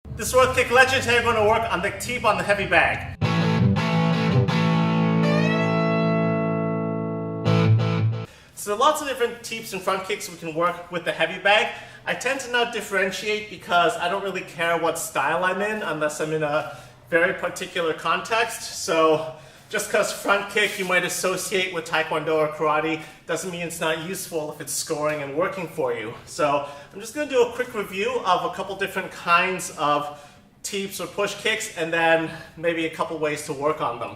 This World Kick Legend, today we're going to work on the teep on the heavy bag. So there are lots of different teeps and front kicks we can work with the heavy bag. I tend to not differentiate because I don't really care what style I'm in unless I'm in a very particular context. So just because front kick you might associate with Taekwondo or karate doesn't mean it's not useful if it's scoring and working for you. So I'm just going to do a quick review of a couple different kinds of teeps or push kicks and then maybe a couple ways to work on them.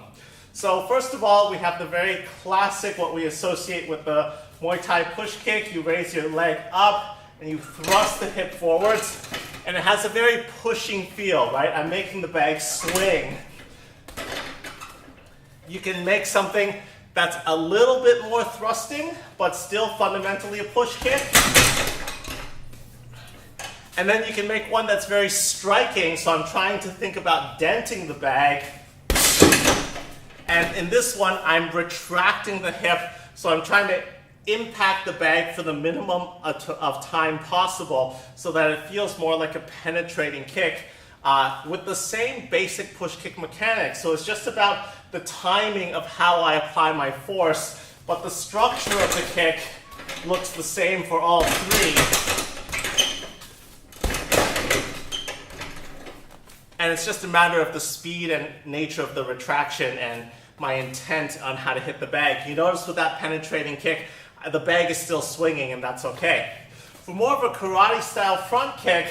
So first of all, we have the very classic, what we associate with the Muay Thai push kick. You raise your leg up and you thrust the hip forwards, and it has a very pushing feel, right? I'm making the bag swing. You can make something that's a little bit more thrusting, but still fundamentally a push kick. And then you can make one that's very striking, so I'm trying to think about denting the bag. And in this one, I'm retracting the hip, so I'm trying to impact the bag for the minimum of time possible so that it feels more like a penetrating kick with the same basic push kick mechanics. So it's just about the timing of how I apply my force, but the structure of the kick looks the same for all three. And it's just a matter of the speed and nature of the retraction and my intent on how to hit the bag. You notice with that penetrating kick, the bag is still swinging, and that's okay. For more of a karate style front kick,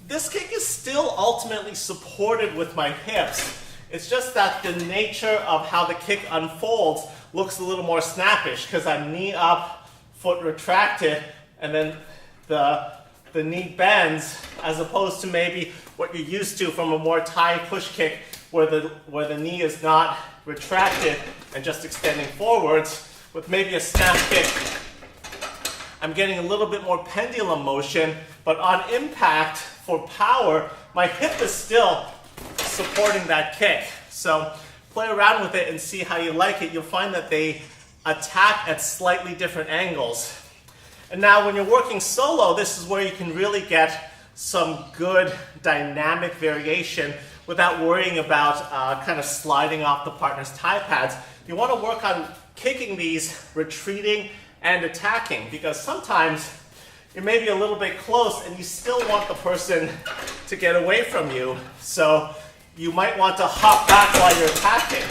this kick is still ultimately supported with my hips. It's just that the nature of how the kick unfolds looks a little more snappish because I'm knee up, foot retracted, and then the knee bends, as opposed to maybe what you're used to from a more Thai push kick where the knee is not retracted and just extending forwards. With maybe a snap kick, I'm getting a little bit more pendulum motion, but on impact for power, my hip is still supporting that kick. So play around with it and see how you like it. You'll find that they attack at slightly different angles. And now when you're working solo, this is where you can really get some good dynamic variation without worrying about kind of sliding off the partner's Thai pads. You want to work on kicking these, retreating and attacking, because sometimes you may be a little bit close and you still want the person to get away from you. So you might want to hop back while you're attacking.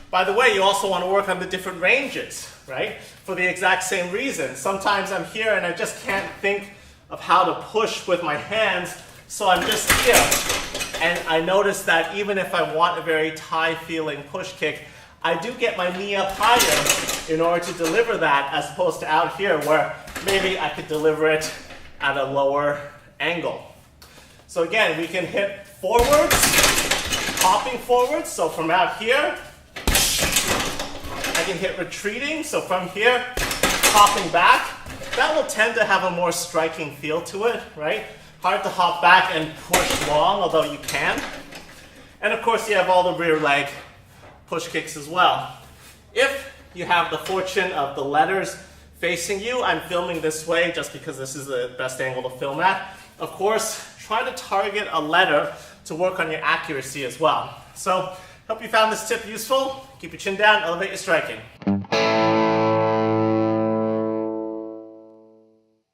By the way, you also want to work on the different ranges, right? For the exact same reason. Sometimes I'm here and I just can't think of how to push with my hands, so I'm just here. And I notice that even if I want a very Thai feeling push kick, I do get my knee up higher in order to deliver that, as opposed to out here where maybe I could deliver it at a lower angle. So again, we can hit forwards, hopping forwards. So from out here, I can hit retreating. So from here, hopping back. That will tend to have a more striking feel to it, right? Hard to hop back and push long, although you can. And of course, you have all the rear leg push kicks as well. If you have the fortune of the letters facing you, I'm filming this way just because this is the best angle to film at. Of course, try to target a letter to work on your accuracy as well. So, hope you found this tip useful. Keep your chin down, elevate your striking.